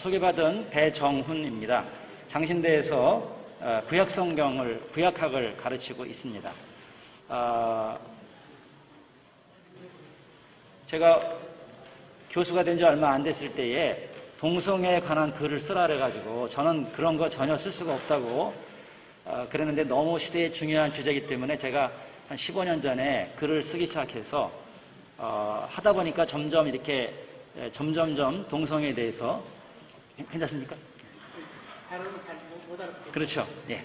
소개받은 배정훈입니다. 장신대에서 구약학을 가르치고 있습니다. 제가 교수가 된 지 얼마 안 됐을 때에 동성애에 관한 글을 쓰라 그래가지고 저는 그런 거 전혀 쓸 수가 없다고 그랬는데 너무 시대의 중요한 주제이기 때문에 제가 한 15년 전에 글을 쓰기 시작해서 하다 보니까 점점 이렇게 점점점 동성애에 대해서 괜찮습니까? 발음은 잘 못 알아듣겠어요. 그렇죠. 예.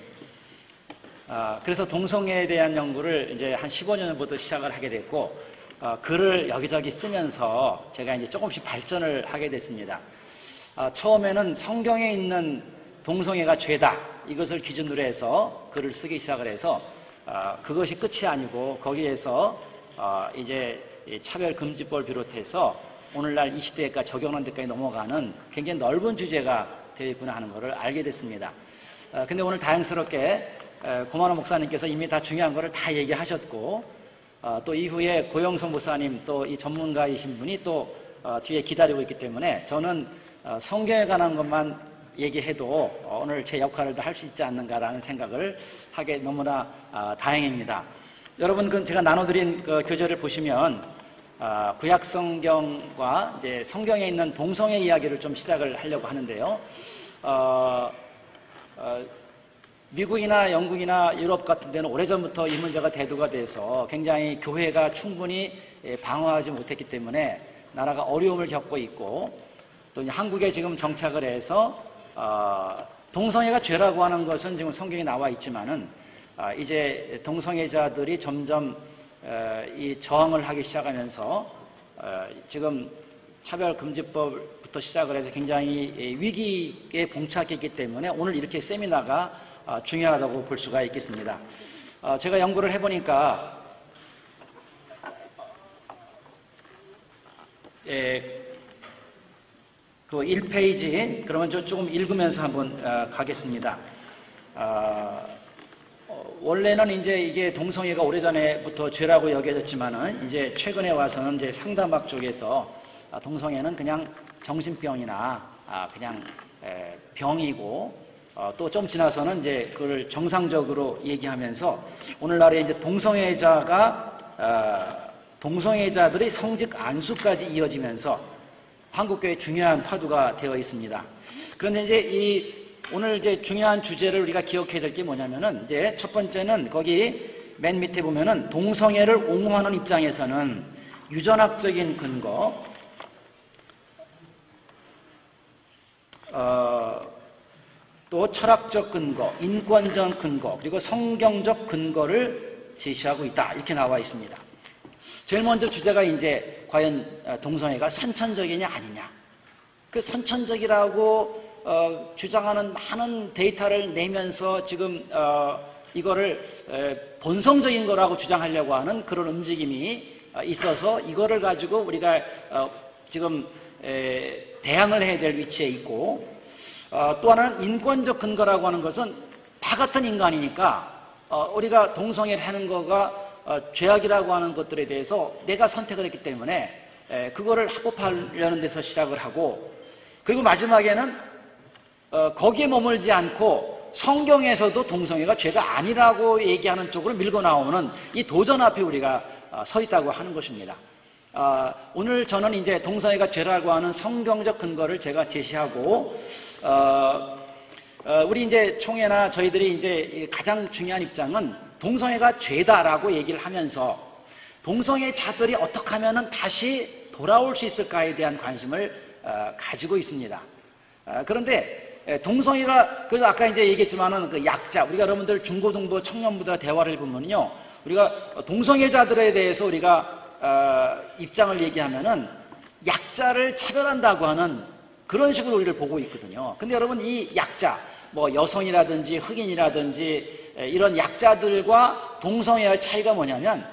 그래서 동성애에 대한 연구를 이제 한 15년 전부터 시작을 하게 됐고 글을 여기저기 쓰면서 제가 이제 조금씩 발전을 하게 됐습니다. 처음에는 성경에 있는 동성애가 죄다 이것을 기준으로 해서 글을 쓰기 시작을 해서 그것이 끝이 아니고 거기에서 이제 차별금지법을 비롯해서 오늘날 이 시대까지 적용하는 데까지 넘어가는 굉장히 넓은 주제가 되어 있구나 하는 것을 알게 됐습니다. 근데 오늘 다행스럽게 고만호 목사님께서 이미 다 중요한 것을 다 얘기하셨고 또 이후에 고영성 목사님 또 이 전문가이신 분이 또 뒤에 기다리고 있기 때문에 저는 성경에 관한 것만 얘기해도 오늘 제 역할을 할 수 있지 않는가라는 생각을 하게 너무나 다행입니다. 여러분 제가 나눠드린 그 교재를 보시면 구약 성경과 이제 성경에 있는 동성애 이야기를 좀 시작을 하려고 하는데요. 미국이나 영국이나 유럽 같은 데는 오래전부터 이 문제가 대두가 돼서 굉장히 교회가 충분히 방어하지 못했기 때문에 나라가 어려움을 겪고 있고 또 한국에 지금 정착을 해서 동성애가 죄라고 하는 것은 지금 성경에 나와 있지만은 이제 동성애자들이 점점 이 저항을 하기 시작하면서 지금 차별금지법부터 시작을 해서 굉장히 위기에 봉착했기 때문에 오늘 이렇게 세미나가 중요하다고 볼 수가 있겠습니다. 제가 연구를 해보니까 그 1페이지 그러면 조금 읽으면서 한번 가겠습니다. 원래는 이제 이게 동성애가 오래전에부터 죄라고 여겨졌지만은 이제 최근에 와서는 이제 상담학 쪽에서 동성애는 그냥 정신병이나 그냥 병이고 또 좀 지나서는 이제 그걸 정상적으로 얘기하면서 오늘날에 이제 동성애자들의 성직 안수까지 이어지면서 한국교회의 중요한 화두가 되어 있습니다. 그런데 이제 오늘 이제 중요한 주제를 우리가 기억해야 될 게 뭐냐면은 이제 첫 번째는 거기 맨 밑에 보면은 동성애를 옹호하는 입장에서는 유전학적인 근거, 또 철학적 근거, 인권적 근거, 그리고 성경적 근거를 제시하고 있다. 이렇게 나와 있습니다. 제일 먼저 주제가 이제 과연 동성애가 선천적이냐 아니냐. 그 선천적이라고 주장하는 많은 데이터를 내면서 지금 이거를 본성적인 거라고 주장하려고 하는 그런 움직임이 있어서 이거를 가지고 우리가 지금 대항을 해야 될 위치에 있고 또 하나는 인권적 근거라고 하는 것은 다 같은 인간이니까 우리가 동성애를 하는 거가 죄악이라고 하는 것들에 대해서 내가 선택을 했기 때문에 그거를 합법하려는 데서 시작을 하고 그리고 마지막에는 거기에 머물지 않고 성경에서도 동성애가 죄가 아니라고 얘기하는 쪽으로 밀고 나오는 이 도전 앞에 우리가 서 있다고 하는 것입니다. 오늘 저는 이제 동성애가 죄라고 하는 성경적 근거를 제가 제시하고 우리 이제 총회나 저희들이 이제 가장 중요한 입장은 동성애가 죄다라고 얘기를 하면서 동성애자들이 어떻게 하면은 다시 돌아올 수 있을까에 대한 관심을 가지고 있습니다. 그런데 동성애가 그래서 아까 이제 얘기했지만은 그 약자 우리가 여러분들 중고등부 청년부들과 대화를 해보면요 우리가 동성애자들에 대해서 우리가 입장을 얘기하면은 약자를 차별한다고 하는 그런 식으로 우리를 보고 있거든요. 근데 여러분 이 약자 뭐 여성이라든지 흑인이라든지 이런 약자들과 동성애의 차이가 뭐냐면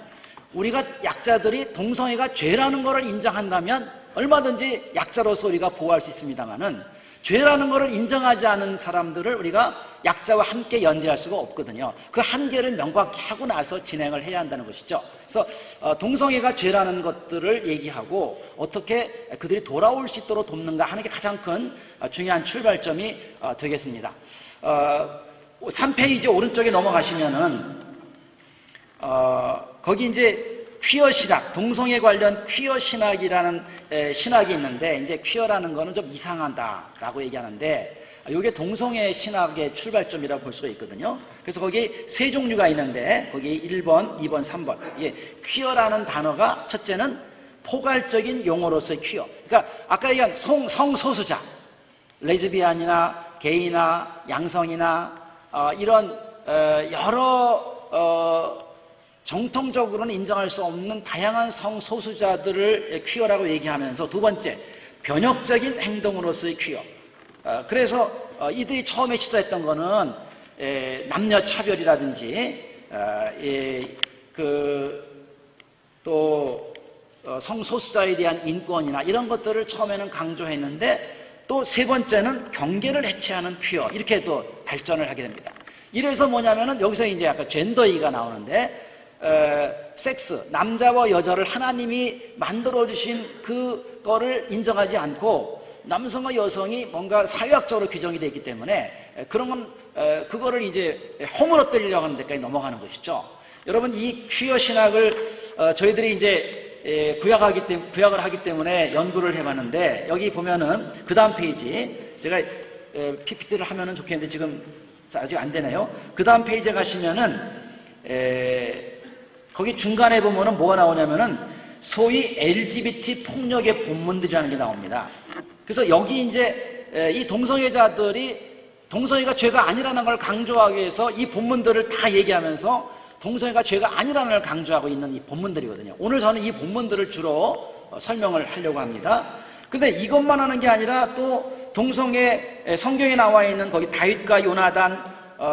우리가 약자들이 동성애가 죄라는 것을 인정한다면 얼마든지 약자로서 우리가 보호할 수 있습니다만은 죄라는 것을 인정하지 않은 사람들을 우리가 약자와 함께 연대할 수가 없거든요. 그 한계를 명확히 하고 나서 진행을 해야 한다는 것이죠. 그래서 동성애가 죄라는 것들을 얘기하고 어떻게 그들이 돌아올 수 있도록 돕는가 하는 게 가장 큰 중요한 출발점이 되겠습니다. 3페이지 오른쪽에 넘어가시면은 거기 이제 퀴어 신학, 동성애 관련 퀴어 신학이라는 신학이 있는데, 이제 퀴어라는 거는 좀 이상하다라고 얘기하는데, 이게 동성애 신학의 출발점이라고 볼 수가 있거든요. 그래서 거기 세 종류가 있는데, 거기 1번, 2번, 3번. 예, 퀴어라는 단어가 첫째는 포괄적인 용어로서의 퀴어. 그러니까 아까 얘기한 성소수자, 레즈비안이나 게이나 양성이나 이런 여러 정통적으로는 인정할 수 없는 다양한 성소수자들을 퀴어라고 얘기하면서, 두 번째, 변혁적인 행동으로서의 퀴어. 그래서 이들이 처음에 시도했던 거는 남녀 차별이라든지 또 성소수자에 대한 인권이나 이런 것들을 처음에는 강조했는데, 또 세 번째는 경계를 해체하는 퀴어, 이렇게 또 발전을 하게 됩니다. 이래서 뭐냐면은 여기서 이제 약간 젠더이가 나오는데, 섹스, 남자와 여자를 하나님이 만들어주신 그거를 인정하지 않고 남성과 여성이 뭔가 사회학적으로 규정이 되어 있기 때문에 그런 건, 그거를 이제 허물어뜨리려고 하는 데까지 넘어가는 것이죠. 여러분, 이 퀴어 신학을 저희들이 이제 구약을 하기 때문에 연구를 해봤는데, 여기 보면은 그 다음 페이지, 제가 PPT를 하면은 좋겠는데 지금 아직 안 되네요. 그 다음 페이지에 가시면은 거기 중간에 보면은 뭐가 나오냐면은 소위 LGBT 폭력의 본문들이라는 게 나옵니다. 그래서 여기 이제 이 동성애자들이 동성애가 죄가 아니라는 걸 강조하기 위해서 이 본문들을 다 얘기하면서 동성애가 죄가 아니라는 걸 강조하고 있는 이 본문들이거든요. 오늘 저는 이 본문들을 주로 설명을 하려고 합니다. 근데 이것만 하는 게 아니라 또 동성애 성경에 나와 있는 거기 다윗과 요나단,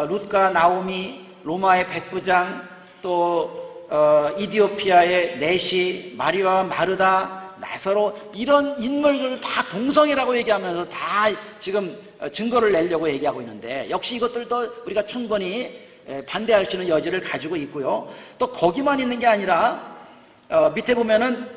룻과 나오미, 로마의 백부장, 또 이디오피아의 네시, 마리아와 마르다, 나사로, 이런 인물들을 다 동성애라고 얘기하면서 다 지금 증거를 내려고 얘기하고 있는데, 역시 이것들도 우리가 충분히 반대할 수 있는 여지를 가지고 있고요. 또 거기만 있는 게 아니라 밑에 보면은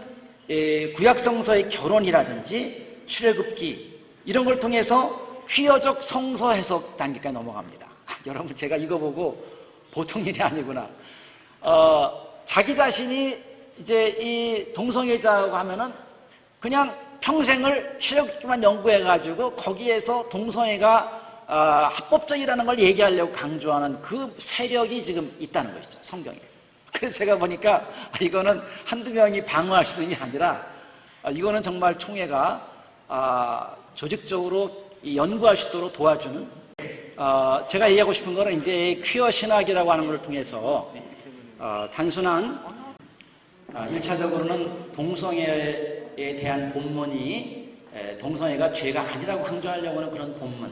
구약성서의 결혼이라든지 출애굽기 이런 걸 통해서 퀴어적 성서 해석 단계까지 넘어갑니다. 여러분, 제가 이거 보고 보통 일이 아니구나. 자기 자신이 이제 이 동성애자라고 하면은 그냥 평생을 출애굽기만 연구해가지고 거기에서 동성애가 합법적이라는 걸 얘기하려고 강조하는 그 세력이 지금 있다는 것이죠, 성경에. 그래서 제가 보니까 이거는 한두 명이 방어할 수 있는 게 아니라 이거는 정말 총회가 조직적으로 연구할 수 있도록 도와주는, 제가 얘기하고 싶은 거는 이제 퀴어 신학이라고 하는 걸 통해서 단순한 1차적으로는 동성애에 대한 본문이 동성애가 죄가 아니라고 강조하려고 하는 그런 본문,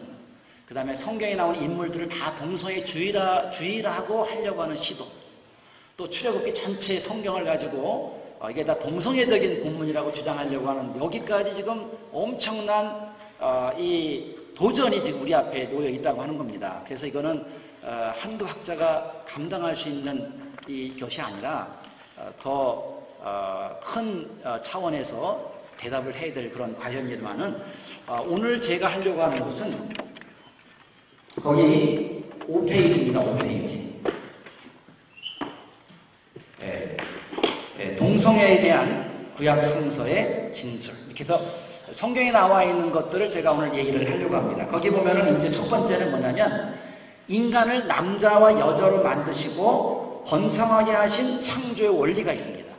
그 다음에 성경에 나오는 인물들을 다 동성애 주의라고 하려고 하는 시도, 또 출애굽기 전체 성경을 가지고 이게 다 동성애적인 본문이라고 주장하려고 하는, 여기까지 지금 엄청난 이 도전이 지금 우리 앞에 놓여 있다고 하는 겁니다. 그래서 이거는 한두 학자가 감당할 수 있는 이 것이 아니라 더 큰 차원에서 대답을 해야 될 그런 과정이지만은, 오늘 제가 하려고 하는 것은 거기 5페이지입니다. 5페이지. 동성애에 대한 구약 성서의 진술. 이렇게 해서 성경에 나와 있는 것들을 제가 오늘 얘기를 하려고 합니다. 거기 보면은 이제 첫 번째는 뭐냐면, 인간을 남자와 여자로 만드시고 번성하게 하신 창조의 원리가 있습니다.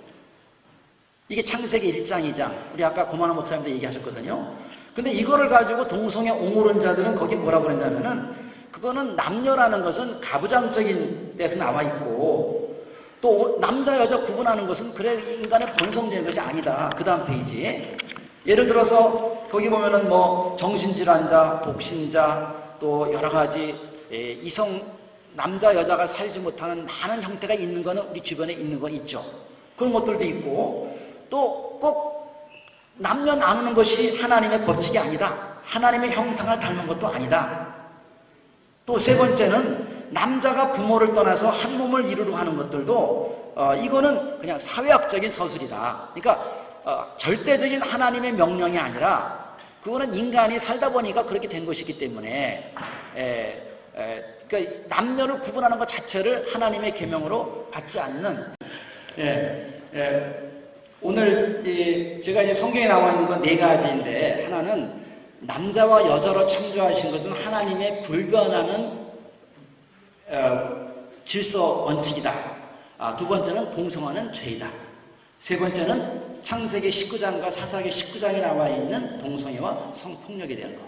이게 창세기 1장, 2장. 우리 아까 고만한 목사님도 얘기하셨거든요. 근데 이거를 가지고 동성애 옹호론자들은 거기 뭐라고 그랬냐면은, 그거는 남녀라는 것은 가부장적인 데서 나와 있고, 또 남자 여자 구분하는 것은 그래 인간의 본성적인 것이 아니다. 그 다음 페이지에 예를 들어서 거기 보면은 뭐 정신질환자, 독신자, 또 여러 가지 이성 남자 여자가 살지 못하는 많은 형태가 있는 거는 우리 주변에 있는 건 있죠. 그런 것들도 있고, 또 꼭 남녀 나누는 것이 하나님의 법칙이 아니다. 하나님의 형상을 닮은 것도 아니다. 또 세 번째는 남자가 부모를 떠나서 한 몸을 이루려 하는 것들도 이거는 그냥 사회학적인 서술이다. 그러니까 절대적인 하나님의 명령이 아니라 그거는 인간이 살다 보니까 그렇게 된 것이기 때문에 그러니까 남녀를 구분하는 것 자체를 하나님의 계명으로 받지 않는 오늘 제가 이제 성경에 나와 있는 건 네 가지인데 하나는 남자와 여자로 창조하신 것은 하나님의 불변하는 질서 원칙이다. 두 번째는 동성화는 죄이다. 세 번째는 창세기 19장과 사사기 19장에 나와 있는 동성애와 성폭력에 대한 것.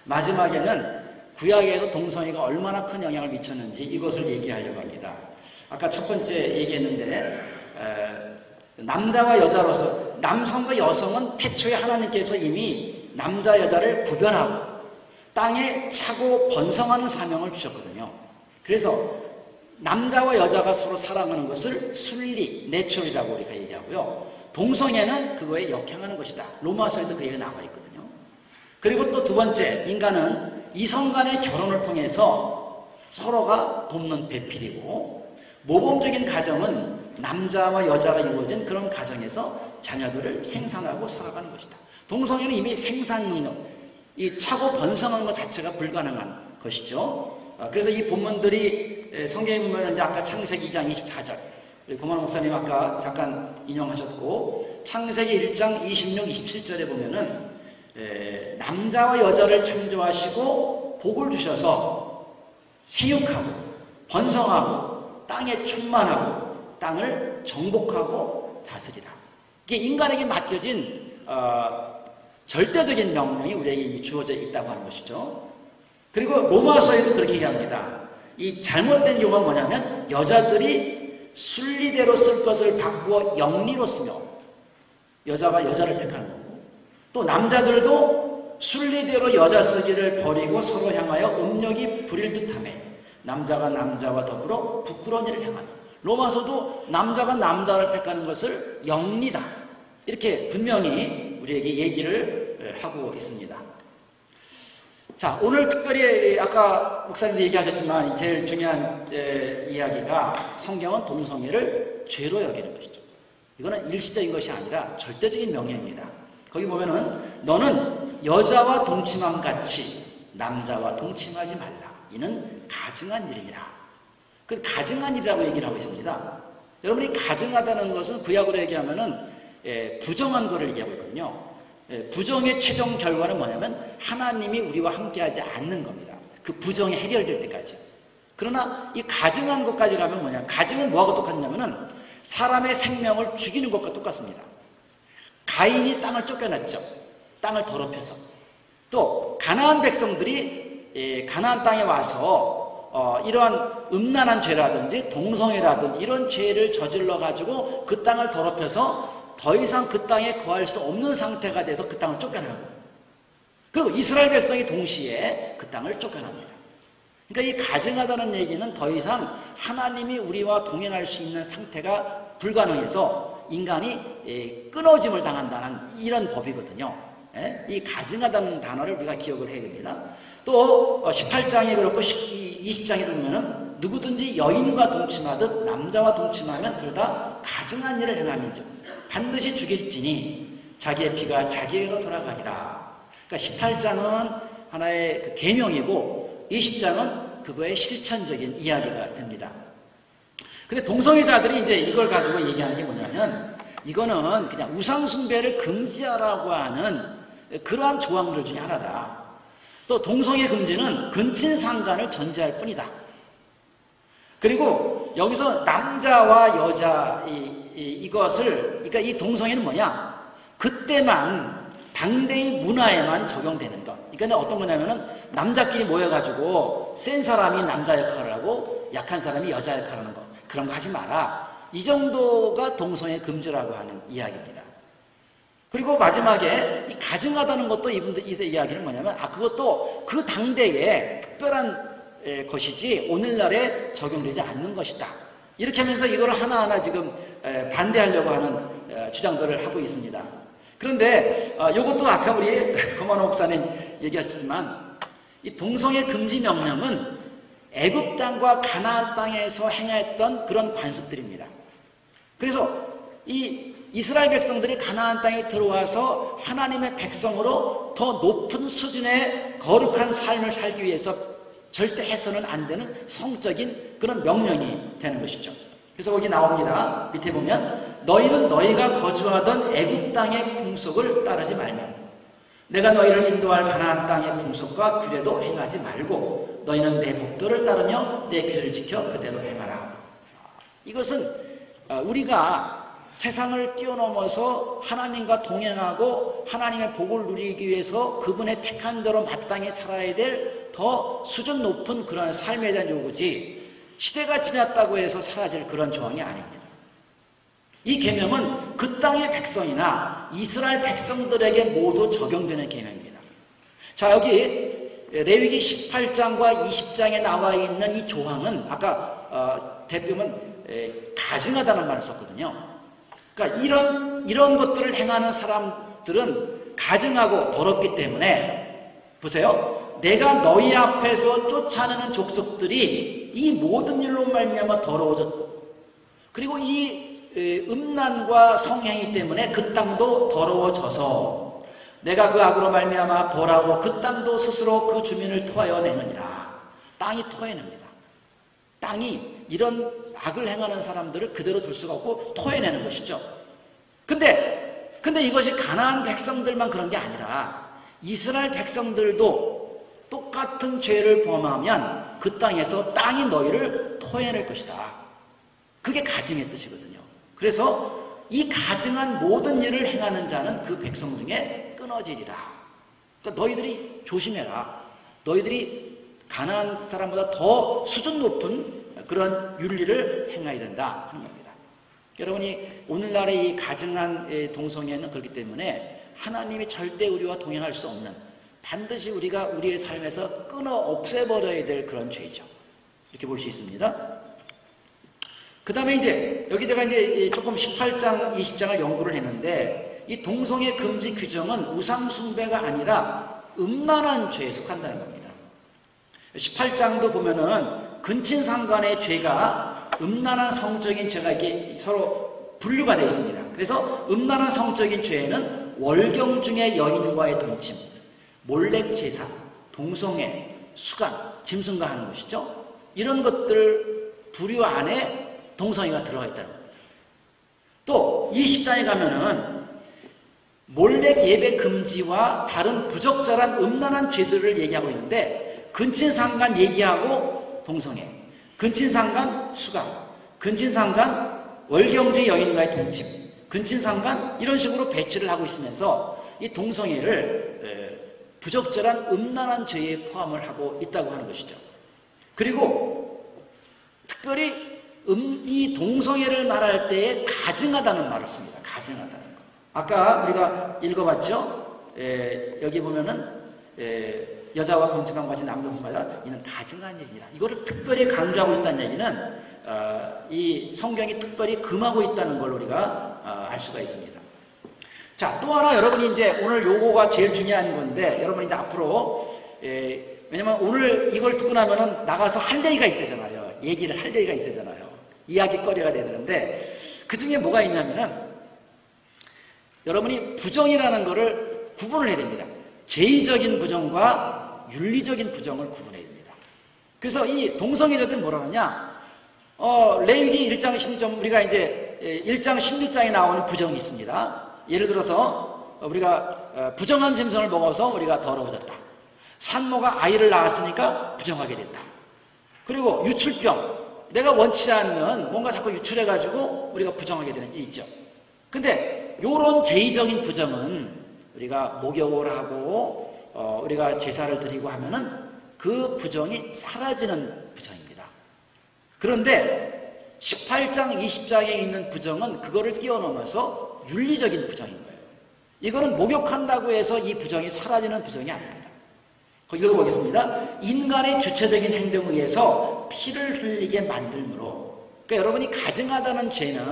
마지막에는 구약에서 동성애가 얼마나 큰 영향을 미쳤는지 이것을 얘기하려고 합니다. 아까 첫 번째 얘기했는데 남자와 여자로서 남성과 여성은 태초에 하나님께서 이미 남자 여자를 구별하고 땅에 차고 번성하는 사명을 주셨거든요. 그래서 남자와 여자가 서로 사랑하는 것을 순리, 내추럴이라고 우리가 얘기하고요. 동성애는 그거에 역행하는 것이다. 로마서에도 그 얘기가 나와 있거든요. 그리고 또 두 번째, 인간은 이성 간의 결혼을 통해서 서로가 돕는 배필이고 모범적인 가정은 남자와 여자가 이루어진 그런 가정에서 자녀들을 생산하고 살아가는 것이다. 동성애는 이미 생산력, 이 차고 번성하는 것 자체가 불가능한 것이죠. 그래서 이 본문들이 성경에 보면 이제 아까 창세기 2장 24절, 고만 목사님 아까 잠깐 인용하셨고, 창세기 1장 26, 27절에 보면은 남자와 여자를 창조하시고 복을 주셔서 생육하고 번성하고 땅에 충만하고 땅을 정복하고 다스리라. 이게 인간에게 맡겨진 절대적인 명령이 우리에게 이미 주어져 있다고 하는 것이죠. 그리고 로마서에도 그렇게 얘기합니다. 이 잘못된 용어가 뭐냐면 여자들이 순리대로 쓸 것을 바꾸어 영리로 쓰며 여자가 여자를 택하는 거고, 또 남자들도 순리대로 여자 쓰기를 버리고 서로 향하여 음욕이 부릴 듯하며 남자가 남자와 더불어 부끄러운 일을 행하는, 로마서도 남자가 남자를 택하는 것을 영리다 이렇게 분명히 우리에게 얘기를 하고 있습니다. 자, 오늘 특별히 아까 목사님도 얘기하셨지만 제일 중요한 이야기가 성경은 동성애를 죄로 여기는 것이죠. 이거는 일시적인 것이 아니라 절대적인 명령입니다. 거기 보면은 너는 여자와 동침함 같이 남자와 동침하지 말라. 이는 가증한 일이라. 그 가증한 일이라고 얘기를 하고 있습니다. 여러분이 가증하다는 것은 구약으로 얘기하면은 부정한 것을 얘기하고 있거든요. 부정의 최종 결과는 뭐냐면 하나님이 우리와 함께하지 않는 겁니다. 그 부정이 해결될 때까지. 그러나 이 가증한 것까지 가면 뭐냐? 가증은 뭐하고 똑같냐면은 사람의 생명을 죽이는 것과 똑같습니다. 가인이 땅을 쫓겨났죠. 땅을 더럽혀서. 또 가나안 백성들이 가나안 땅에 와서 이러한 음란한 죄라든지 동성애라든지 이런 죄를 저질러 가지고 그 땅을 더럽혀서 더 이상 그 땅에 거할 수 없는 상태가 돼서 그 땅을 쫓겨나거든요. 그리고 이스라엘 백성이 동시에 그 땅을 쫓겨납니다. 그러니까 이 가증하다는 얘기는 더 이상 하나님이 우리와 동행할 수 있는 상태가 불가능해서 인간이 끊어짐을 당한다는 이런 법이거든요. 이 가증하다는 단어를 우리가 기억을 해야 됩니다. 또 18장이 그렇고 20장에 보면은 누구든지 여인과 동침하듯 남자와 동침하면 둘 다 가증한 일을 행함인즉 반드시 죽일지니 자기의 피가 자기에게로 돌아가리라. 그러니까 18장은 하나의 그 계명이고 20장은 그거의 실천적인 이야기가 됩니다. 근데 동성애자들이 이제 이걸 가지고 얘기하는 게 뭐냐면 이거는 그냥 우상숭배를 금지하라고 하는 그러한 조항들 중에 하나다. 또 동성애 금지는 근친상간을 전제할 뿐이다. 그리고 여기서 남자와 여자 이것을, 그러니까 이 동성애는 뭐냐? 그때만 당대의 문화에만 적용되는 것. 그러니까 어떤 거냐면은 남자끼리 모여가지고 센 사람이 남자 역할을 하고 약한 사람이 여자 역할을 하는 거. 그런 거 하지 마라. 이 정도가 동성애 금지라고 하는 이야기입니다. 그리고 마지막에 이 가증하다는 것도 이분들 이 이야기는 뭐냐면 그것도 그 당대에 특별한 것이지 오늘날에 적용되지 않는 것이다. 이렇게 하면서 이걸 하나하나 지금 반대하려고 하는 주장들을 하고 있습니다. 그런데 이것도 아까 우리 고만호 목사님 얘기하셨지만 이 동성애 금지 명령은 애굽 땅과 가나안 땅에서 행했던 그런 관습들입니다. 그래서 이 이스라엘 백성들이 가나안 땅에 들어와서 하나님의 백성으로 더 높은 수준의 거룩한 삶을 살기 위해서 절대 해서는 안 되는 성적인 그런 명령이 되는 것이죠. 그래서 거기 나옵니다. 밑에 보면 너희는 너희가 거주하던 애굽 땅의 풍속을 따르지 말며 내가 너희를 인도할 가나안 땅의 풍속과 규례도 행하지 말고 너희는 내 법도를 따르며 내 길을 지켜 그대로 행하라. 이것은 우리가 세상을 뛰어넘어서 하나님과 동행하고 하나님의 복을 누리기 위해서 그분의 택한 대로 마땅히 살아야 될 더 수준 높은 그런 삶에 대한 요구지 시대가 지났다고 해서 사라질 그런 조항이 아닙니다. 이 계명은 그 땅의 백성이나 이스라엘 백성들에게 모두 적용되는 계명입니다. 자, 여기 레위기 18장과 20장에 나와 있는 이 조항은 아까 대표는 가증하다는 말을 썼거든요. 그러니까 이런 것들을 행하는 사람들은 가증하고 더럽기 때문에 보세요. 내가 너희 앞에서 쫓아내는 족속들이 이 모든 일로 말미암아 더러워졌고 그리고 이 음란과 성행위 때문에 그 땅도 더러워져서 내가 그 악으로 말미암아 벌하고 그 땅도 스스로 그 주민을 토하여 내느니라. 땅이 토해냅니다. 땅이 이런 악을 행하는 사람들을 그대로 둘 수가 없고 토해내는 것이죠. 근데 이것이 가나안 백성들만 그런 게 아니라 이스라엘 백성들도 똑같은 죄를 범하면 그 땅에서 땅이 너희를 토해낼 것이다. 그게 가증의 뜻이거든요. 그래서 이 가증한 모든 일을 행하는 자는 그 백성 중에 끊어지리라. 그러니까 너희들이 조심해라. 너희들이 가나안 사람보다 더 수준 높은 그런 윤리를 행해야 된다 하는 겁니다. 여러분이 오늘날의 이 가증한 동성애는 그렇기 때문에 하나님이 절대 우리와 동행할 수 없는 반드시 우리가 우리의 삶에서 끊어 없애버려야 될 그런 죄죠. 이렇게 볼 수 있습니다. 그 다음에 이제 여기 제가 이제 조금 18장, 20장을 연구를 했는데 이 동성애 금지 규정은 우상숭배가 아니라 음란한 죄에 속한다는 겁니다. 18장도 보면은 근친상간의 죄가 음란한 성적인 죄가 이렇게 서로 분류가 되어 있습니다. 그래서 음란한 성적인 죄에는 월경 중의 여인과의 동침, 몰렉제사, 동성애, 수간, 짐승가하는 것이죠. 이런 것들 부류 안에 동성애가 들어가 있다는 겁니다. 또 20장에 가면은 몰렉 예배 금지와 다른 부적절한 음란한 죄들을 얘기하고 있는데 근친상간 얘기하고 동성애, 근친상간 수간, 근친상간 월경주의 여인과의 동침, 근친상간 이런 식으로 배치를 하고 있으면서 이 동성애를 부적절한 음란한 죄에 포함을 하고 있다고 하는 것이죠. 그리고 특별히 이 동성애를 말할 때에 가증하다는 말을 씁니다. 가증하다는 거. 아까 우리가 읽어봤죠? 여기 보면은 여자와 범죄한 같이 남자 범죄하다 이는 가증한 얘기라. 이거를 특별히 강조하고 있다는 얘기는 이 성경이 특별히 금하고 있다는 걸 우리가 알 수가 있습니다. 자, 또 하나 여러분이 이제 오늘 요거가 제일 중요한 건데 여러분이 이제 앞으로 왜냐면 오늘 이걸 듣고 나면은 나가서 할 얘기가 있어야잖아요. 얘기를 할 얘기가 있어야잖아요. 이야기거리가 돼야 되는데 그 중에 뭐가 있냐면은 여러분이 부정이라는 거를 구분을 해야 됩니다. 제의적인 부정과 윤리적인 부정을 구분해야 됩니다. 그래서 이 동성애자들은 뭐라 하냐? 레위기 1장 16장 우리가 이제 1장 16장에 나오는 부정이 있습니다. 예를 들어서 우리가 부정한 짐승을 먹어서 우리가 더러워졌다. 산모가 아이를 낳았으니까 부정하게 됐다. 그리고 유출병. 내가 원치 않는 뭔가 자꾸 유출해가지고 우리가 부정하게 되는 게 있죠. 근데 이런 제의적인 부정은 우리가 목욕을 하고 우리가 제사를 드리고 하면은 그 부정이 사라지는 부정입니다. 그런데 18장, 20장에 있는 부정은 그거를 뛰어넘어서 윤리적인 부정인 거예요. 이거는 목욕한다고 해서 이 부정이 사라지는 부정이 아닙니다. 읽어보겠습니다. 인간의 주체적인 행동에 의해서 피를 흘리게 만들므로. 그러니까 여러분이 가증하다는 죄는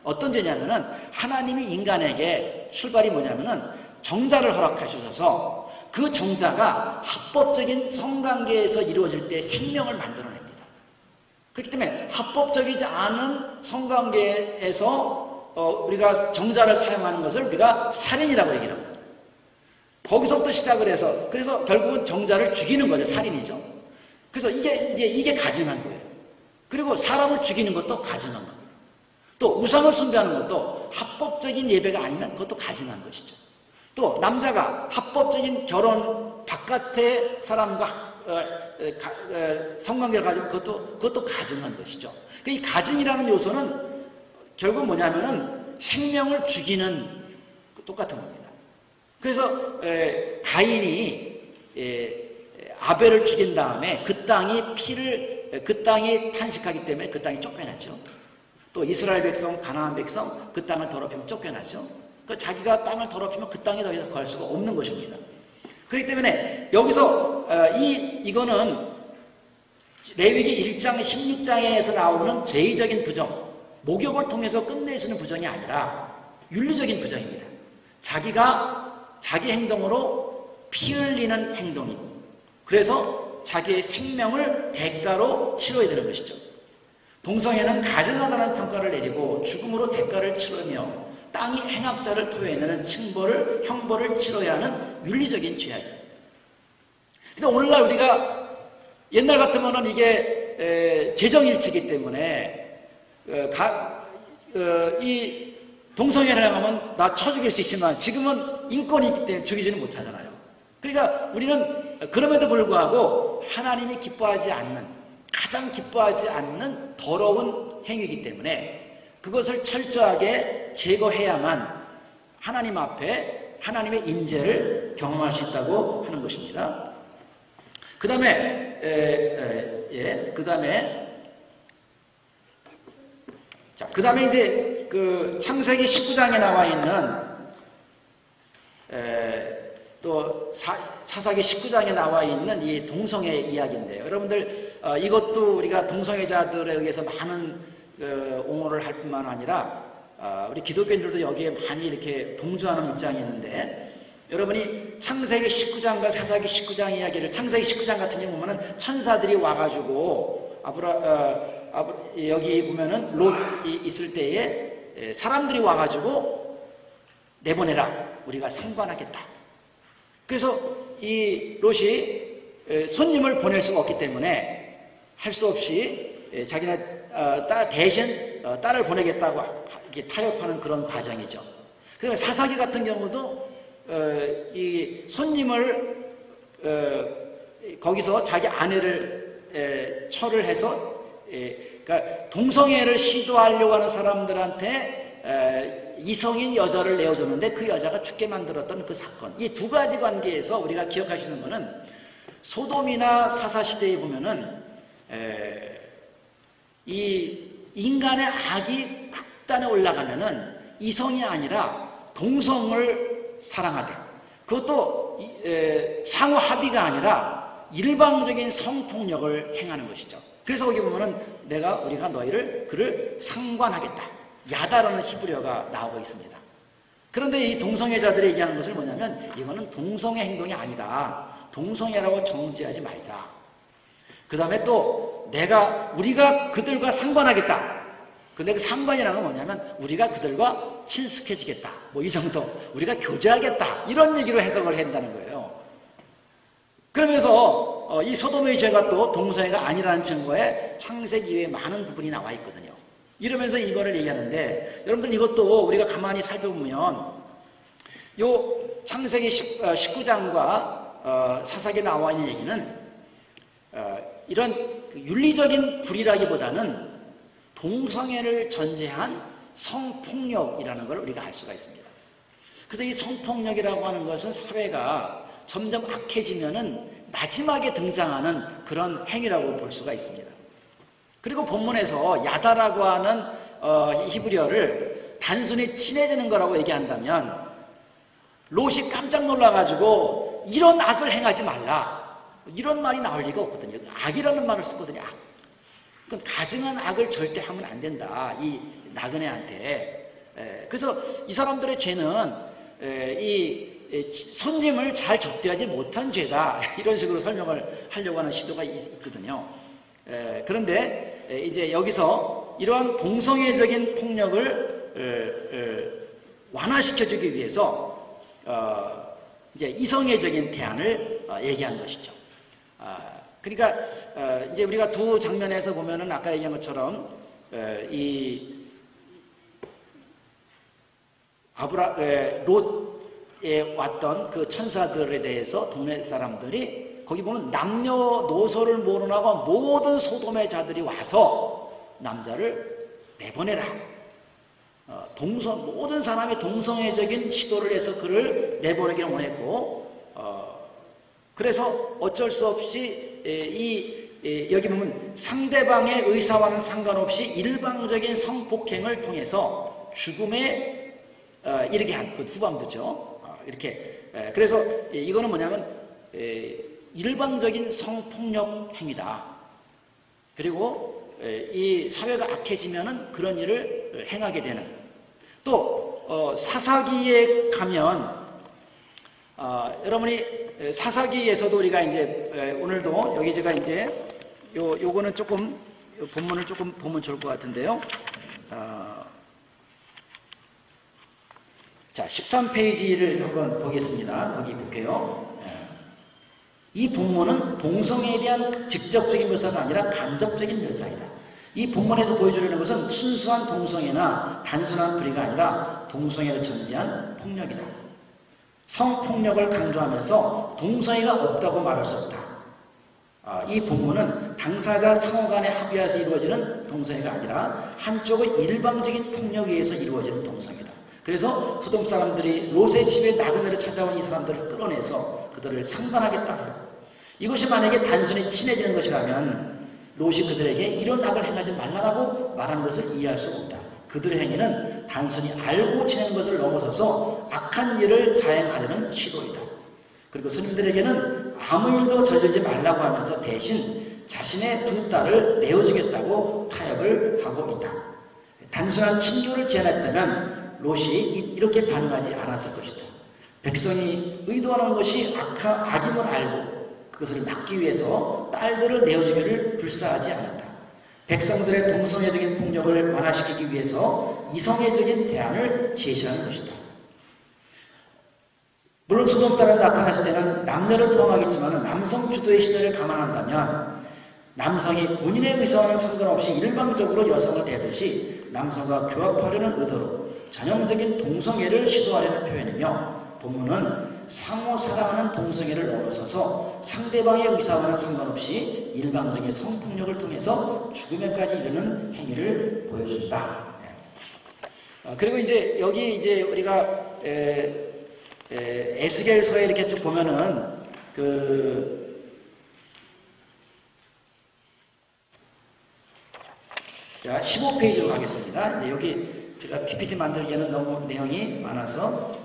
어떤 죄냐면은 하나님이 인간에게 출발이 뭐냐면은 정자를 허락하셔서 그 정자가 합법적인 성관계에서 이루어질 때 생명을 만들어냅니다. 그렇기 때문에 합법적이지 않은 성관계에서 우리가 정자를 사용하는 것을 우리가 살인이라고 얘기를 합니다. 거기서부터 시작을 해서 그래서 결국은 정자를 죽이는 거죠. 살인이죠. 그래서 이게 가증한 거예요. 그리고 사람을 죽이는 것도 가증한 겁니다. 또 우상을 숭배하는 것도 합법적인 예배가 아니면 그것도 가증한 것이죠. 또 남자가 합법적인 결혼 바깥의 사람과 성관계를 가지면 그것도 가증한 것이죠. 이 가증이라는 요소는 결국 뭐냐면은 생명을 죽이는 똑같은 겁니다. 그래서 가인이 아벨을 죽인 다음에 그 땅이 탄식하기 때문에 그 땅이 쫓겨났죠. 또 이스라엘 백성, 가나안 백성 그 땅을 더럽히면 쫓겨나죠. 자기가 땅을 더럽히면 그 땅에 더 이상 갈 수가 없는 것입니다. 그렇기 때문에 여기서 이거는 레위기 1장 16장에서 나오는 제의적인 부정, 목욕을 통해서 끝낼 수 있는 부정이 아니라 윤리적인 부정입니다. 자기가 자기 행동으로 피 흘리는 행동이고 그래서 자기의 생명을 대가로 치러야 되는 것이죠. 동성애는 가증하다는 평가를 내리고 죽음으로 대가를 치르며 땅이 행악자를 토해내는 형벌을 치러야 하는 윤리적인 죄악입니다. 근데 오늘날 우리가 옛날 같으면은 이게 재정일치이기 때문에 이 동성애를 하면 나 쳐 죽일 수 있지만 지금은 인권이 있기 때문에 죽이지는 못하잖아요. 그러니까 우리는 그럼에도 불구하고 하나님이 기뻐하지 않는 가장 기뻐하지 않는 더러운 행위이기 때문에 그것을 철저하게 제거해야만 하나님 앞에 하나님의 인재를 경험할 수 있다고 하는 것입니다. 그 다음에 이제 그 창세기 19장에 나와 있는 또 사사기 19장에 나와 있는 이 동성애 이야기인데요. 여러분들 이것도 우리가 동성애자들에 의해서 많은 옹호를 할 뿐만 아니라 우리 기독교인들도 여기에 많이 이렇게 동조하는 입장이 있는데 여러분이 창세기 19장과 사사기 19장 이야기를 창세기 19장 같은 경우 보면은 천사들이 와가지고 여기 보면은 롯이 있을 때에 사람들이 와가지고 내보내라 우리가 상관하겠다. 그래서 이 롯이 손님을 보낼 수가 없기 때문에 할 수 없이 자기네 대신 딸을 보내겠다고 이렇게 타협하는 그런 과정이죠. 그다음에 사사기 같은 경우도 이 손님을 거기서 자기 아내를 철을 해서 그러니까 동성애를 시도하려고 하는 사람들한테 이성인 여자를 내어줬는데 그 여자가 죽게 만들었던 그 사건. 이 두 가지 관계에서 우리가 기억할 수 있는 것은 소돔이나 사사시대에 보면은 이 인간의 악이 극단에 올라가면은 이성이 아니라 동성을 사랑하되 그것도 상호 합의가 아니라 일방적인 성폭력을 행하는 것이죠. 그래서 거기 보면은 우리가 그를 상관하겠다. 야다라는 히브리어가 나오고 있습니다. 그런데 이 동성애자들이 얘기하는 것은 뭐냐면 이거는 동성애 행동이 아니다. 동성애라고 정죄하지 말자. 그 다음에 또 우리가 그들과 상관하겠다. 근데 그 상관이라는 건 뭐냐면 우리가 그들과 친숙해지겠다. 뭐 이 정도. 우리가 교제하겠다. 이런 얘기로 해석을 한다는 거예요. 그러면서 이 소돔의 죄가 또 동성애가 아니라는 증거에 창세기 이외에 많은 부분이 나와 있거든요. 이러면서 이거를 얘기하는데 여러분들 이것도 우리가 가만히 살펴보면 요 창세기 19장과 사사기에 나와 있는 얘기는 이런 윤리적인 불이라기보다는 동성애를 전제한 성폭력이라는 걸 우리가 알 수가 있습니다. 그래서 이 성폭력이라고 하는 것은 사회가 점점 악해지면은 마지막에 등장하는 그런 행위라고 볼 수가 있습니다. 그리고 본문에서 야다라고 하는 히브리어를 단순히 친해지는 거라고 얘기한다면 롯이 깜짝 놀라가지고 이런 악을 행하지 말라. 이런 말이 나올 리가 없거든요. 악이라는 말을 쓰거든요. 악. 그건 가증한 악을 절대 하면 안 된다. 이 나그네한테. 그래서 이 사람들의 죄는 이 손님을 잘 접대하지 못한 죄다 이런 식으로 설명을 하려고 하는 시도가 있거든요. 그런데 이제 여기서 이러한 동성애적인 폭력을 완화시켜주기 위해서 이제 이성애적인 대안을 얘기한 것이죠. 그러니까 이제 우리가 두 장면에서 보면은 아까 얘기한 것처럼 이 롯에 왔던 그 천사들에 대해서 동네 사람들이 거기 보면 남녀노소를 모르나고 모든 소돔의 자들이 와서 남자를 내보내라. 모든 사람이 동성애적인 시도를 해서 그를 내보내기를 원했고, 그래서 어쩔 수 없이 여기 보면 상대방의 의사와는 상관없이 일방적인 성폭행을 통해서 죽음에 이르게 한 그 후반부죠. 이렇게. 그래서 이거는 뭐냐면 일방적인 성폭력 행위다. 그리고 이 사회가 악해지면은 그런 일을 행하게 되는. 또 사사기에 가면 여러분이 사사기에서도 우리가 이제 오늘도 여기 제가 이제 요거는 조금 본문을 조금 보면 좋을 것 같은데요. 자, 13페이지를 한번 보겠습니다. 거기 볼게요. 이 본문은 동성애에 대한 직접적인 묘사가 아니라 간접적인 묘사이다. 이 본문에서 보여주려는 것은 순수한 동성애나 단순한 불의가 아니라 동성애를 전제한 폭력이다. 성폭력을 강조하면서 동성애가 없다고 말할 수 없다. 이 본문은 당사자 상호 간에 합의해서 이루어지는 동성애가 아니라 한쪽의 일방적인 폭력에 의해서 이루어지는 동성애다. 그래서 소돔 사람들이 롯의 집에 나그네를 찾아온 이 사람들을 끌어내서 그들을 상관하겠다. 이것이 만약에 단순히 친해지는 것이라면 롯이 그들에게 이런 악을 행하지 말라고 말하는 것을 이해할 수 없다. 그들의 행위는 단순히 알고 지내는 것을 넘어서서 악한 일을 자행하려는 시도이다. 그리고 스님들에게는 아무 일도 저지르지 말라고 하면서 대신 자신의 두 딸을 내어주겠다고 타협을 하고 있다. 단순한 친교를 제안했다면 롯이 이렇게 반응하지 않았을 것이다. 백성이 의도하는 것이 악임을 알고 그것을 막기 위해서 딸들을 내어주기를 불사하지 않았다. 백성들의 동성애적인 폭력을 완화시키기 위해서 이성애적인 대안을 제시하는 것이다. 물론 소돔 사람이 나타났을 때는 남녀를 포함하겠지만 남성 주도의 시대를 감안한다면 남성이 본인의 의사와는 상관없이 일방적으로 여성을 대하듯이 남성과 교합하려는 의도로 전형적인 동성애를 시도하려는 표현이며 본문은 상호 사랑하는 동성애를 넘어서서 상대방의 의사와는 상관없이 일방적인 성폭력을 통해서 죽음에까지 이르는 행위를 보여준다. 그리고 이제 여기 이제 우리가 에스겔서에 이렇게 쭉 보면은 자, 15페이지로 가겠습니다. 이제 여기 제가 PPT 만들기에는 너무 내용이 많아서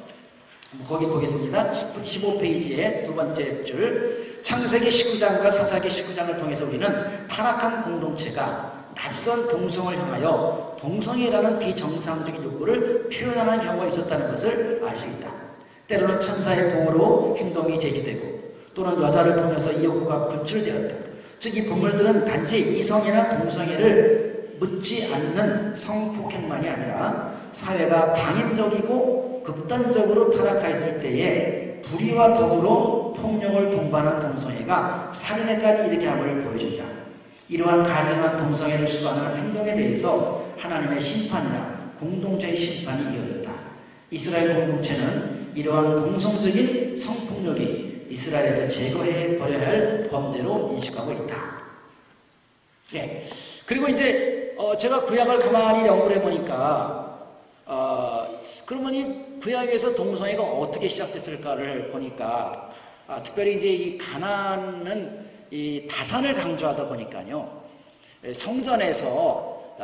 거기 보겠습니다. 15페이지의 두 번째 줄. 창세기 19장과 사사기 19장을 통해서 우리는 타락한 공동체가 낯선 동성을 향하여 동성애라는 비정상적인 욕구를 표현하는 경우가 있었다는 것을 알 수 있다. 때로는 천사의 공으로 행동이 제기되고 또는 여자를 통해서 이 욕구가 분출되었다. 즉 이 본물들은 단지 이성애나 동성애를 묻지 않는 성폭행만이 아니라 사회가 방임적이고 극단적으로 타락하였을 때에 불의와 더불어 폭력을 동반한 동성애가 살인에까지 이르게 함을 보여준다. 이러한 가증한 동성애를 수반하는 행동에 대해서 하나님의 심판이나 공동체의 심판이 이어졌다. 이스라엘 공동체는 이러한 동성적인 성폭력이 이스라엘에서 제거해 버려야 할 범죄로 인식하고 있다. 네. 그리고 이제 제가 구약을 가만히 연구를 해보니까 그러면 이 구약에서 동성애가 어떻게 시작됐을까를 보니까 특별히 이제 이 가나안은 이 다산을 강조하다 보니까요. 성전에서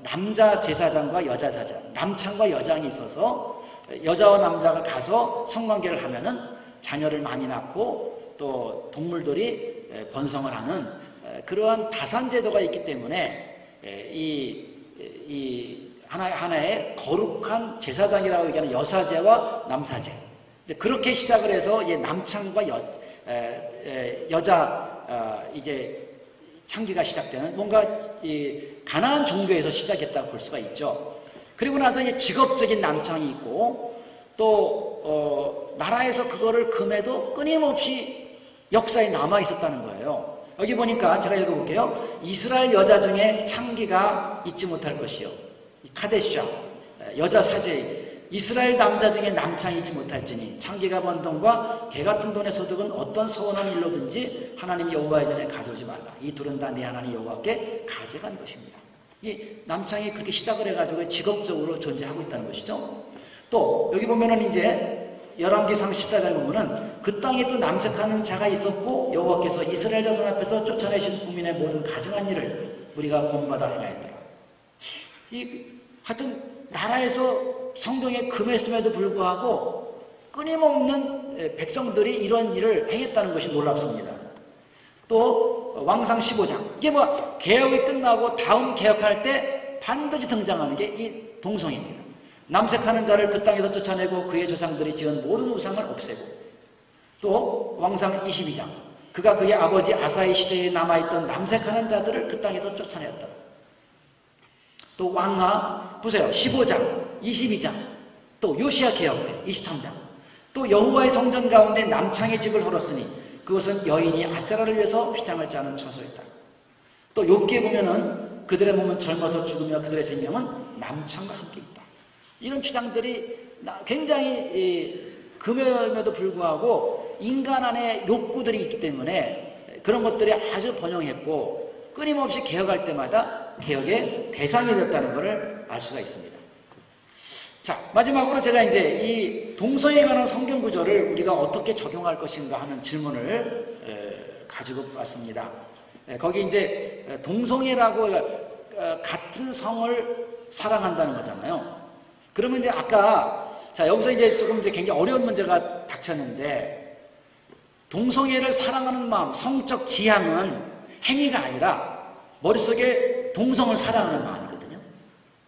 남자 제사장과 여자 제사장, 남창과 여장이 있어서 여자와 남자가 가서 성관계를 하면은 자녀를 많이 낳고 또 동물들이 번성을 하는 그러한 다산 제도가 있기 때문에 이 하나의 거룩한 제사장이라고 얘기하는 여사제와 남사제. 이제 그렇게 시작을 해서 이제 남창과 여자 이제 창기가 시작되는 뭔가 이 가나안 종교에서 시작했다고 볼 수가 있죠. 그리고 나서 이제 직업적인 남창이 있고 또 나라에서 그거를 금해도 끊임없이 역사에 남아 있었다는 거예요. 여기 보니까 제가 읽어볼게요. 이스라엘 여자 중에 창기가 잊지 못할 것이요. 카데시아 여자 사제 이스라엘 남자 중에 남창이지 못할지니 창기가 번 돈과 개 같은 돈의 소득은 어떤 서운한 일로든지 하나님 여호와의 전에 가져오지 말라. 이 둘은 다 내 하나님 여호와께 가져간 것입니다. 이 남창이 그렇게 시작을 해가지고 직업적으로 존재하고 있다는 것이죠. 또 여기 보면은 이제 열왕기상 14장에 보면은 그 땅에 또 남색하는 자가 있었고 여호와께서 이스라엘 자손 앞에서 쫓아내신 국민의 모든 가증한 일을 우리가 본받아 행하였더라. 하여튼 나라에서 성경에 금했음에도 불구하고 끊임없는 백성들이 이런 일을 행했다는 것이 놀랍습니다. 또 왕상 15장 이게 뭐 개혁이 끝나고 다음 개혁할 때 반드시 등장하는 게 이 동성입니다. 남색하는 자를 그 땅에서 쫓아내고 그의 조상들이 지은 모든 우상을 없애고 또 왕상 22장 그가 그의 아버지 아사의 시대에 남아있던 남색하는 자들을 그 땅에서 쫓아내었다. 또 왕하 보세요. 15장 22장 또 요시야 개혁 때 23장 또 여호와의 성전 가운데 남창의 집을 헐었으니 그것은 여인이 아세라를 위해서 휘장을 짜는 처소였다. 또 욥기에 보면은 그들의 몸은 젊어서 죽으며 그들의 생명은 남창과 함께 있다. 이런 주장들이 굉장히 금요임에도 불구하고 인간 안에 욕구들이 있기 때문에 그런 것들이 아주 번영했고 끊임없이 개혁할 때마다 개혁의 대상이 됐다는 것을 알 수가 있습니다. 자, 마지막으로 제가 이제 이 동성애에 관한 성경 구절을 우리가 어떻게 적용할 것인가 하는 질문을 가지고 왔습니다. 거기 이제 동성애라고 같은 성을 사랑한다는 거잖아요. 그러면 이제 아까 자 여기서 이제 조금 이제 굉장히 어려운 문제가 닥쳤는데 동성애를 사랑하는 마음, 성적 지향은 행위가 아니라 머릿속에 동성을 사랑하는 마음이거든요.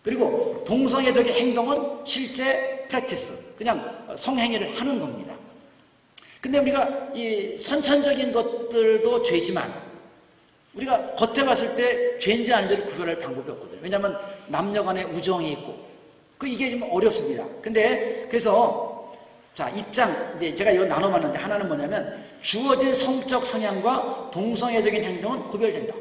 그리고 동성애적인 행동은 실제 프랙티스, 그냥 성행위를 하는 겁니다. 근데 우리가 이 선천적인 것들도 죄지만 우리가 겉에 봤을 때 죄인지 아닌지를 구별할 방법이 없거든요. 왜냐하면 남녀 간의 우정이 있고 이게 좀 어렵습니다. 근데 그래서 자 입장 이제 제가 이거 나눠봤는데 하나는 뭐냐면 주어진 성적 성향과 동성애적인 행동은 구별된다.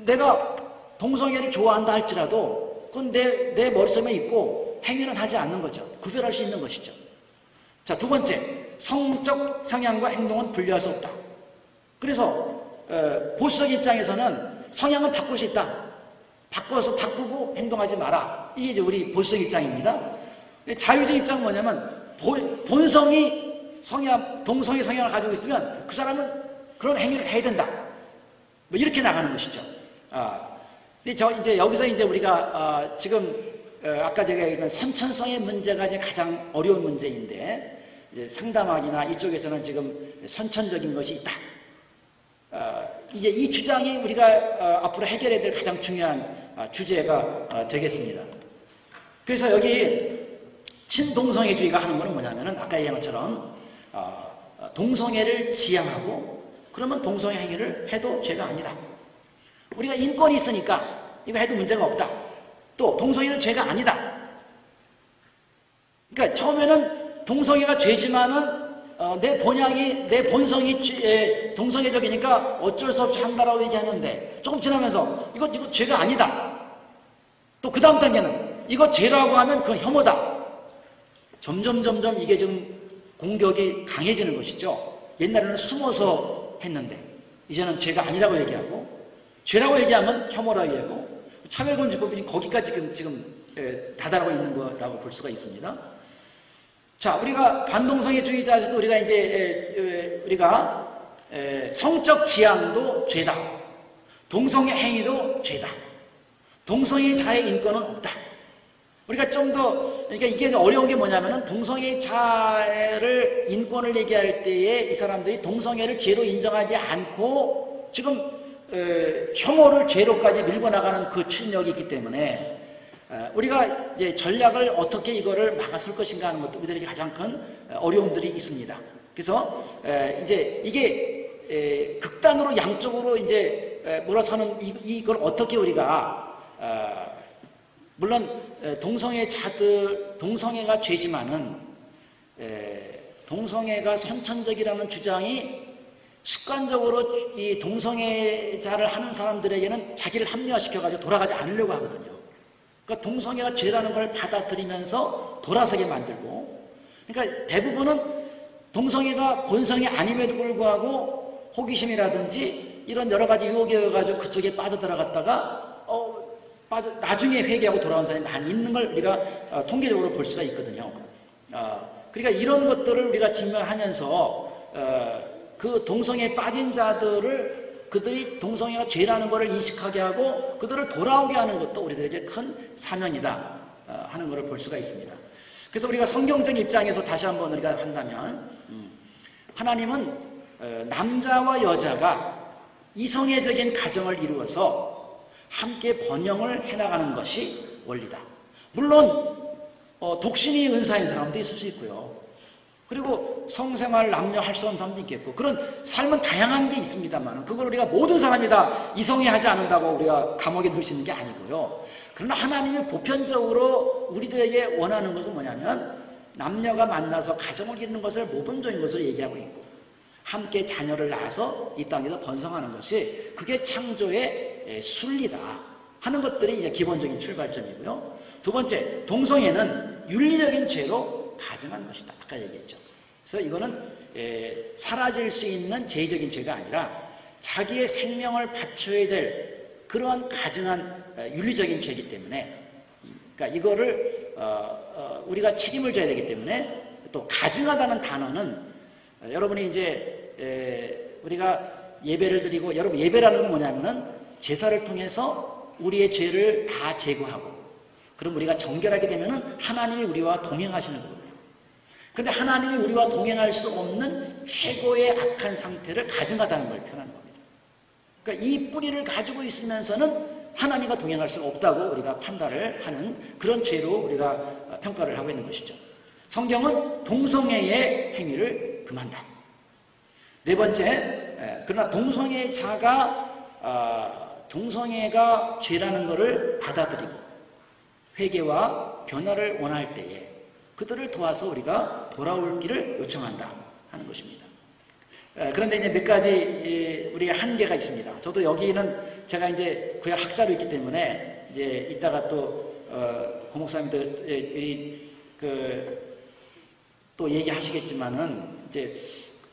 내가 동성애를 좋아한다 할지라도 그건 내 머릿속에 있고 행위는 하지 않는 거죠. 구별할 수 있는 것이죠. 자, 두 번째, 성적 성향과 행동은 분리할 수 없다. 그래서 보수적 입장에서는 성향은 바꿀 수 있다. 바꾸고 행동하지 마라. 이게 이제 우리 보수적 입장입니다. 자유적 입장은 뭐냐면 본성이 동성애 성향을 가지고 있으면 그 사람은 그런 행위를 해야 된다. 뭐 이렇게 나가는 것이죠. 근데 이제 여기서 이제 우리가 지금 아까 제가 얘기한 선천성의 문제가 이제 가장 어려운 문제인데 이제 상담학이나 이쪽에서는 지금 선천적인 것이 있다. 이제 이 주장이 우리가 앞으로 해결해야 될 가장 중요한 주제가 되겠습니다. 그래서 여기 친동성애주의가 하는 것은 뭐냐면은 아까 얘기한 것처럼 동성애를 지향하고 그러면 동성애 행위를 해도 죄가 아니다. 우리가 인권이 있으니까 이거 해도 문제가 없다. 또 동성애는 죄가 아니다. 그러니까 처음에는 동성애가 죄지만은 내 본성이 동성애적이니까 어쩔 수 없이 한다라고 얘기하는데 조금 지나면서 이거 죄가 아니다. 또 그 다음 단계는 이거 죄라고 하면 그건 혐오다. 점점 이게 좀 공격이 강해지는 것이죠. 옛날에는 숨어서 했는데 이제는 죄가 아니라고 얘기하고 죄라고 얘기하면 혐오라고 얘기하고 차별금지법이 거기까지 지금 다다르고 있는 거라고 볼 수가 있습니다. 자, 우리가 반동성애주의자에서도 우리가 이제 우리가 성적 지향도 죄다. 동성애 행위도 죄다. 동성애 자의 인권은 없다. 우리가 좀 더 그러니까 이게 어려운 게 뭐냐면은 동성애 자를 인권을 얘기할 때에 이 사람들이 동성애를 죄로 인정하지 않고 지금 혐오를 죄로까지 밀고 나가는 그 추진력이 있기 때문에 우리가 이제 전략을 어떻게 이거를 막아설 것인가 하는 것도 우리들에게 가장 큰 어려움들이 있습니다. 그래서 이제 이게 극단으로 양쪽으로 이제 몰아서는 이걸 어떻게 우리가 물론 동성애가 죄지만은 동성애가 선천적이라는 주장이 습관적으로 이 동성애자를 하는 사람들에게는 자기를 합리화시켜가지고 돌아가지 않으려고 하거든요. 그러니까 동성애가 죄라는 걸 받아들이면서 돌아서게 만들고, 그러니까 대부분은 동성애가 본성이 아님에도 불구하고 호기심이라든지 이런 여러 가지 유혹에 의해가지고 그쪽에 빠져들어갔다가 나중에 회개하고 돌아온 사람이 많이 있는 걸 우리가 통계적으로 볼 수가 있거든요. 그러니까 이런 것들을 우리가 증명하면서 그 동성애에 빠진 자들을 그들이 동성애가 죄라는 것을 인식하게 하고 그들을 돌아오게 하는 것도 우리들에게 큰 사명이다 하는 것을 볼 수가 있습니다. 그래서 우리가 성경적 입장에서 다시 한번 우리가 한다면 하나님은 남자와 여자가 이성애적인 가정을 이루어서 함께 번영을 해나가는 것이 원리다. 물론 독신이 은사인 사람도 있을 수 있고요. 그리고 성생활 남녀 할 수 없는 사람도 있겠고, 그런 삶은 다양한 게 있습니다만 그걸 우리가 모든 사람이 다 이성애하지 않는다고 우리가 감옥에 둘 수 있는 게 아니고요. 그러나 하나님이 보편적으로 우리들에게 원하는 것은 뭐냐면 남녀가 만나서 가정을 이루는 것을 모범적인 것을 얘기하고 있고, 함께 자녀를 낳아서 이 땅에서 번성하는 것이 그게 창조의 순리다 하는 것들이 이제 기본적인 출발점이고요. 두 번째, 동성애는 윤리적인 죄로 가정한 것이다. 아까 얘기했죠. 그래서 이거는 사라질 수 있는 죄적인 죄가 아니라 자기의 생명을 바쳐야 될 그러한 가증한 윤리적인 죄이기 때문에, 그러니까 이거를 우리가 책임을 져야 되기 때문에, 또 가증하다는 단어는 여러분이 이제 우리가 예배를 드리고, 여러분 예배라는 건 뭐냐면은 제사를 통해서 우리의 죄를 다 제거하고, 그럼 우리가 정결하게 되면은 하나님이 우리와 동행하시는 거거든요. 근데 하나님이 우리와 동행할 수 없는 최고의 악한 상태를 가증하다는 걸 표현하는 겁니다. 그러니까 이 뿌리를 가지고 있으면서는 하나님과 동행할 수 없다고 우리가 판단을 하는 그런 죄로 우리가 평가를 하고 있는 것이죠. 성경은 동성애의 행위를 금한다. 네 번째, 그러나 동성애가 죄라는 것을 받아들이고 회개와 변화를 원할 때에 그들을 도와서 우리가 돌아올 길을 요청한다 하는 것입니다. 그런데 이제 몇 가지 우리의 한계가 있습니다. 저도 여기는 제가 이제 그야 학자로 있기 때문에 이제 이따가 또 고목사님들 또 얘기하시겠지만은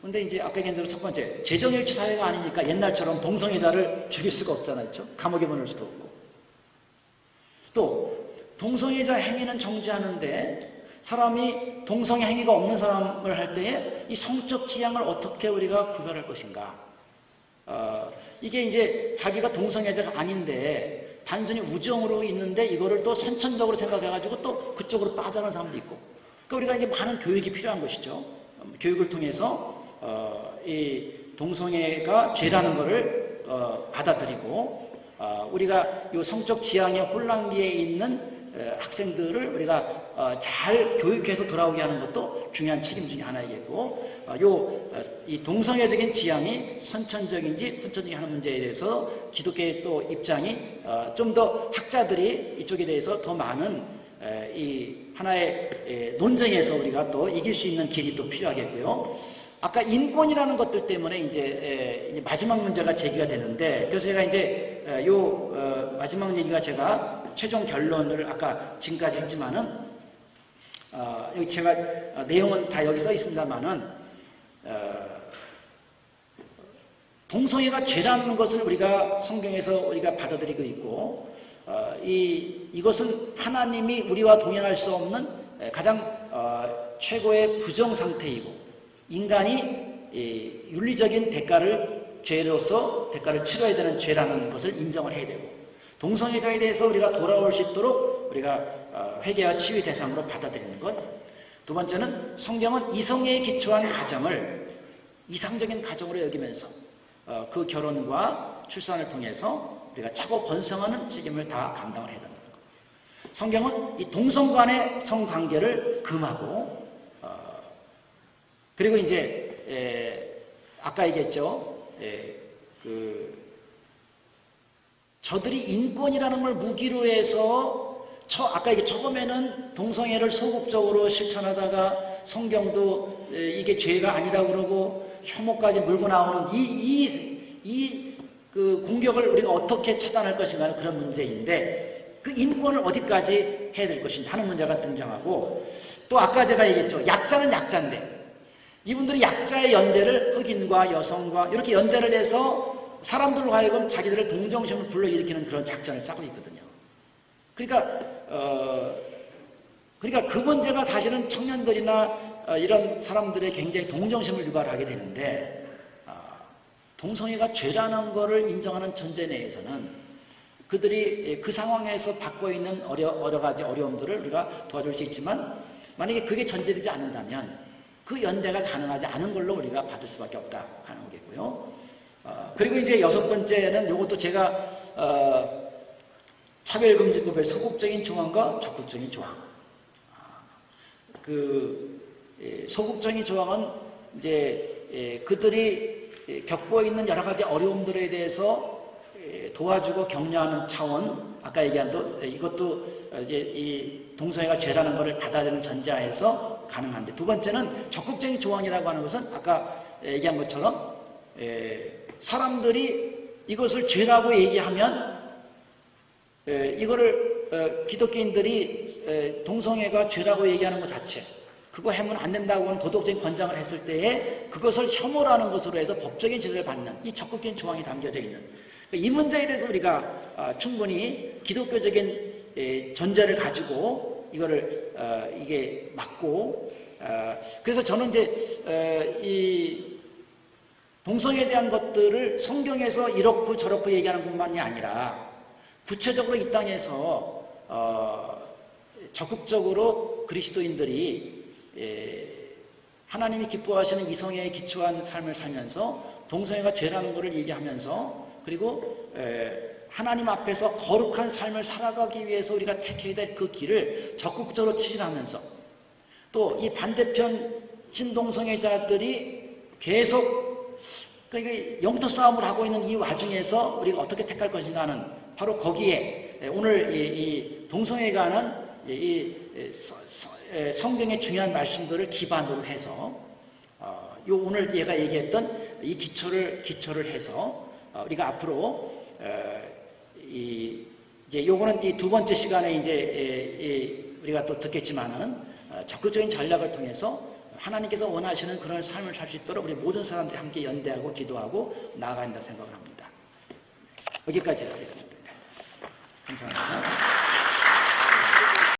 근데 이제 아까 얘기한 대로 첫 번째, 재정일치 사회가 아니니까 옛날처럼 동성애자를 죽일 수가 없잖아요. 그렇죠? 감옥에 보낼 수도 없고. 또 동성애자 행위는 정지하는데 사람이 동성애 행위가 없는 사람을 할 때에 이 성적 지향을 어떻게 우리가 구별할 것인가? 이게 이제 자기가 동성애자가 아닌데 단순히 우정으로 있는데 이거를 또 선천적으로 생각해가지고 또 그쪽으로 빠져가는 사람도 있고. 그러니까 우리가 이제 많은 교육이 필요한 것이죠. 교육을 통해서 이 동성애가 죄라는 것을 받아들이고 우리가 이 성적 지향의 혼란기에 있는 학생들을 우리가 잘 교육해서 돌아오게 하는 것도 중요한 책임 중에 하나이겠고, 이 동성애적인 지향이 선천적인지 후천적인지 하는 문제에 대해서 기독교의 또 입장이 좀 더 학자들이 이쪽에 대해서 더 많은 이 하나의 논쟁에서 우리가 또 이길 수 있는 길이 또 필요하겠고요. 아까 인권이라는 것들 때문에 이제 마지막 문제가 제기가 되는데, 그래서 제가 이제 마지막 얘기가 제가 최종 결론을 아까 지금까지 했지만은 여기 제가 내용은 다 여기 써 있습니다만은 동성애가 죄라는 것을 우리가 성경에서 우리가 받아들이고 있고, 이것은 하나님이 우리와 동행할 수 없는 가장 최고의 부정 상태이고, 인간이 윤리적인 죄로서 대가를 치러야 되는 죄라는 것을 인정을 해야 되고, 동성애자에 대해서 우리가 돌아올 수 있도록 우리가 회개와 치유의 대상으로 받아들이는 것. 두 번째는 성경은 이성애에 기초한 가정을 이상적인 가정으로 여기면서 그 결혼과 출산을 통해서 우리가 차고 번성하는 책임을 다 감당을 해야 된다는 것. 성경은 이 동성 간의 성관계를 금하고 그리고 이제 아까 얘기했죠. 저들이 인권이라는 걸 무기로 해서 아까 이게 처음에는 동성애를 소극적으로 실천하다가 성경도 이게 죄가 아니라고 그러고 혐오까지 물고 나오는 그 공격을 우리가 어떻게 차단할 것인가 하는 그런 문제인데 그 인권을 어디까지 해야 될 것인가 하는 문제가 등장하고 또 아까 제가 얘기했죠. 약자는 약자인데 이분들이 약자의 연대를 흑인과 여성과 이렇게 연대를 해서 사람들로 하여금 자기들의 동정심을 불러일으키는 그런 작전을 짜고 있거든요. 그러니까 그 문제가 사실은 청년들이나 이런 사람들의 굉장히 동정심을 유발하게 되는데 동성애가 죄라는 것을 인정하는 전제 내에서는 그들이 그 상황에서 받고 있는 여러 가지 어려움들을 우리가 도와줄 수 있지만 만약에 그게 전제되지 않는다면 그 연대가 가능하지 않은 걸로 우리가 받을 수밖에 없다 하는 거겠고요. 그리고 이제 6번째는 이것도 제가 차별금지법의 소극적인 조항과 적극적인 조항. 소극적인 조항은 이제 그들이 겪고 있는 여러 가지 어려움들에 대해서 도와주고 격려하는 차원, 아까 얘기한 이것도 이제 이 동성애가 죄라는 것을 받아들이는 전제하에서 가능한데, 두 번째는 적극적인 조항이라고 하는 것은 아까 얘기한 것처럼 사람들이 이것을 죄라고 얘기하면 이거를 기독교인들이 동성애가 죄라고 얘기하는 것 자체, 그거 하면 안 된다고 하는 도덕적인 권장을 했을 때에 그것을 혐오라는 것으로 해서 법적인 제재를 받는 이 적극적인 조항이 담겨져 있는 이 문제에 대해서 우리가 충분히 기독교적인 전제를 가지고 이거를 이게 막고 그래서 저는 이제 이 동성애에 대한 것들을 성경에서 이렇고 저렇고 얘기하는 것만이 아니라 구체적으로 이 땅에서 적극적으로 그리스도인들이 하나님이 기뻐하시는 이성애에 기초한 삶을 살면서 동성애가 죄라는 것을 얘기하면서 그리고 하나님 앞에서 거룩한 삶을 살아가기 위해서 우리가 택해야 될 그 길을 적극적으로 추진하면서 또 이 반대편 신동성애자들이 계속 영토 싸움을 하고 있는 이 와중에서 우리가 어떻게 택할 것인가 하는 바로 거기에 오늘 이 동성애가 하는 이 성경의 중요한 말씀들을 기반으로 해서 요 오늘 얘가 얘기했던 이 기초를 해서 우리가 앞으로 이제 요거는 이 두 번째 시간에 이제 우리가 또 듣겠지만은 적극적인 전략을 통해서 하나님께서 원하시는 그런 삶을 살 수 있도록 우리 모든 사람들이 함께 연대하고 기도하고 나아가야 한다고 생각을 합니다. 여기까지 하겠습니다. 감사합니다.